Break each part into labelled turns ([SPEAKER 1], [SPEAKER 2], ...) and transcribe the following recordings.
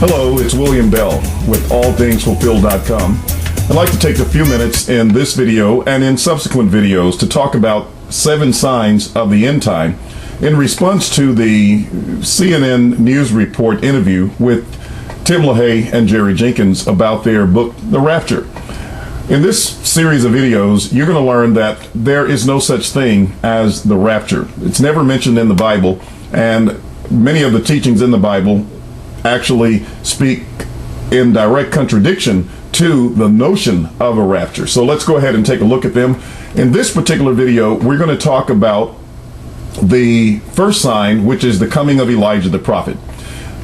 [SPEAKER 1] Hello, it's William Bell with allthingsfulfilled.com. I'd like to take a few minutes in this video and in subsequent videos to talk about 7 signs of the end time in response to the CNN News Report interview with Tim LaHaye and Jenkins about their book, The Rapture. In this series of videos, you're going to learn that there is no such thing as the rapture. It's never mentioned in the Bible, and many of the teachings in the Bible actually speak in direct contradiction to the notion of a rapture. So let's go ahead and take a look at them. In this particular video, we're going to talk about the first sign, which is the coming of Elijah the prophet.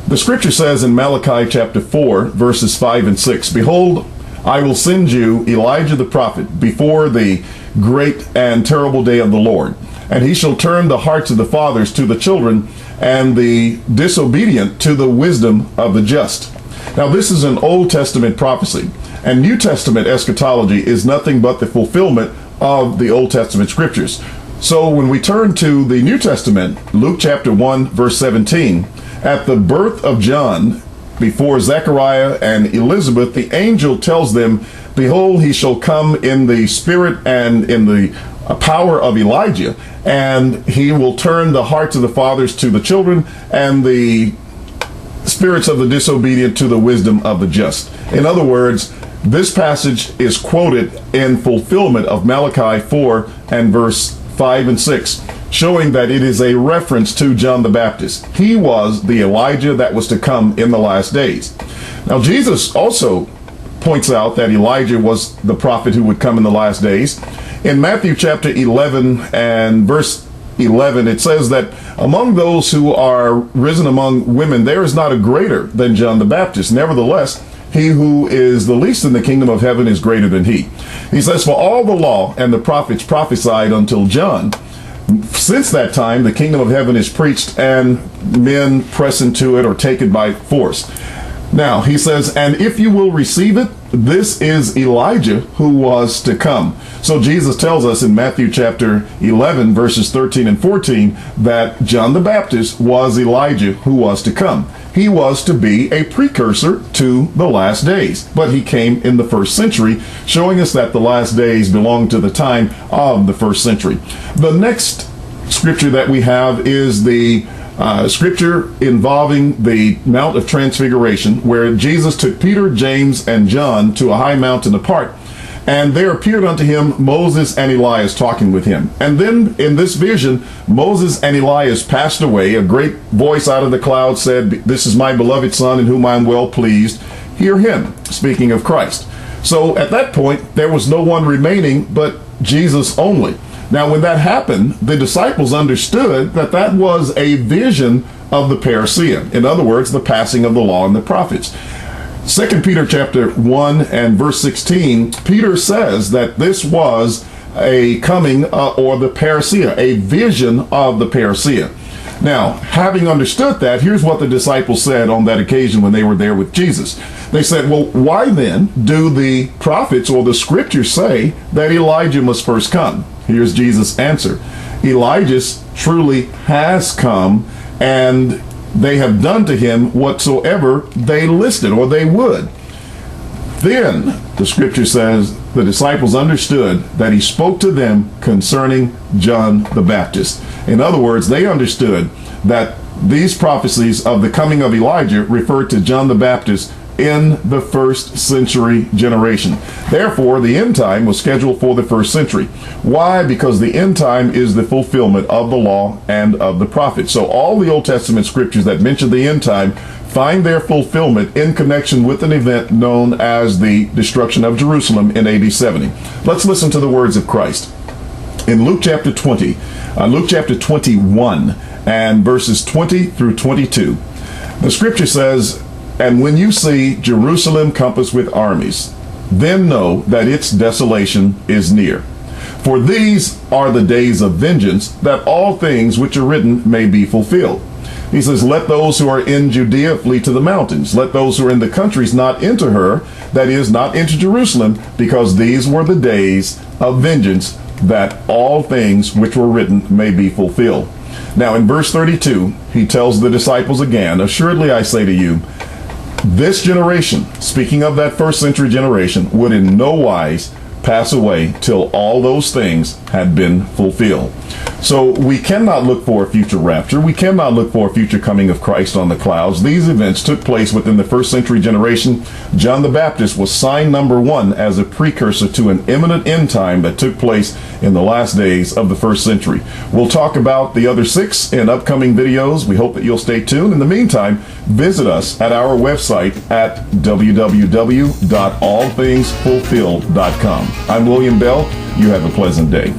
[SPEAKER 1] The scripture says in Malachi chapter 4, verses 5 and 6, "Behold, I will send you Elijah the prophet before the great and terrible day of the Lord. And he shall turn the hearts of the fathers to the children, and the disobedient to the wisdom of the just." Now, this is an Old Testament prophecy, and New Testament eschatology is nothing but the fulfillment of the Old Testament scriptures. So when we turn to the New Testament, Luke chapter 1, verse 17, at the birth of John, before Zechariah and Elizabeth, the angel tells them, "Behold, he shall come in the spirit and in the power of Elijah, and he will turn the hearts of the fathers to the children, and the spirits of the disobedient to the wisdom of the just." In other words, this passage is quoted in fulfillment of Malachi 4 and verse 5 and 6, showing that it is a reference to John the Baptist. He was the Elijah that was to come in the last days. Now, Jesus also points out that Elijah was the prophet who would come in the last days. In Matthew chapter 11 and verse 11, it says that among those who are risen among women, there is not a greater than John the Baptist. Nevertheless, he who is the least in the kingdom of heaven is greater than he. He says, "For all the law and the prophets prophesied until John. Since that time, the kingdom of heaven is preached, and men press into it or take it by force." Now, he says, "And if you will receive it, this is Elijah who was to come." So Jesus tells us in Matthew chapter 11, verses 13 and 14, that John the Baptist was Elijah who was to come. He was to be a precursor to the last days, but he came in the first century, showing us that the last days belong to the time of the first century. The next scripture that we have is the scripture involving the Mount of Transfiguration, where Jesus took Peter, James, and John to a high mountain apart, and there appeared unto him Moses and Elias talking with him. And then in this vision, Moses and Elias passed away. A great voice out of the cloud said, "This is my beloved Son in whom I am well pleased. Hear him," speaking of Christ. So at that point, there was no one remaining but Jesus only. Now, when that happened, the disciples understood that that was a vision of the parousia. In other words, the passing of the law and the prophets. 2 Peter chapter 1 and verse 16, Peter says that this was a coming or the parousia, a vision of the parousia. Now, having understood that, here's what the disciples said on that occasion when they were there with Jesus. They said, "Well, why then do the prophets or the scriptures say that Elijah must first come?" Here's Jesus' answer. "Elijah truly has come, and they have done to him whatsoever they listed or they would." Then the scripture says the disciples understood that he spoke to them concerning John the Baptist. In other words, they understood that these prophecies of the coming of Elijah referred to John the Baptist in the first century generation. Therefore, the end time was scheduled for the first century. Why? Because the end time is the fulfillment of the law and of the prophets. So all the Old Testament scriptures that mention the end time find their fulfillment in connection with an event known as the destruction of Jerusalem in AD 70. Let's listen to the words of Christ. In Luke chapter 21 and verses 20 through 22, the scripture says, "And when you see Jerusalem compassed with armies, then know that its desolation is near. For these are the days of vengeance, that all things which are written may be fulfilled." He says, "Let those who are in Judea flee to the mountains. Let those who are in the countries not enter her, that is, not into Jerusalem, because these were the days of vengeance, that all things which were written may be fulfilled." Now in verse 32, he tells the disciples again, "Assuredly I say to you, This generation, speaking of that first century generation, would in no wise pass away till all those things had been fulfilled. So we cannot look for a future rapture. We cannot look for a future coming of Christ on the clouds. These events took place within the first century generation. John the Baptist was sign number one as a precursor to an imminent end time that took place in the last days of the first century. We'll talk about the other 6 in upcoming videos. We hope that you'll stay tuned. In the meantime, visit us at our website at www.allthingsfulfilled.com. I'm William Bell. You have a pleasant day.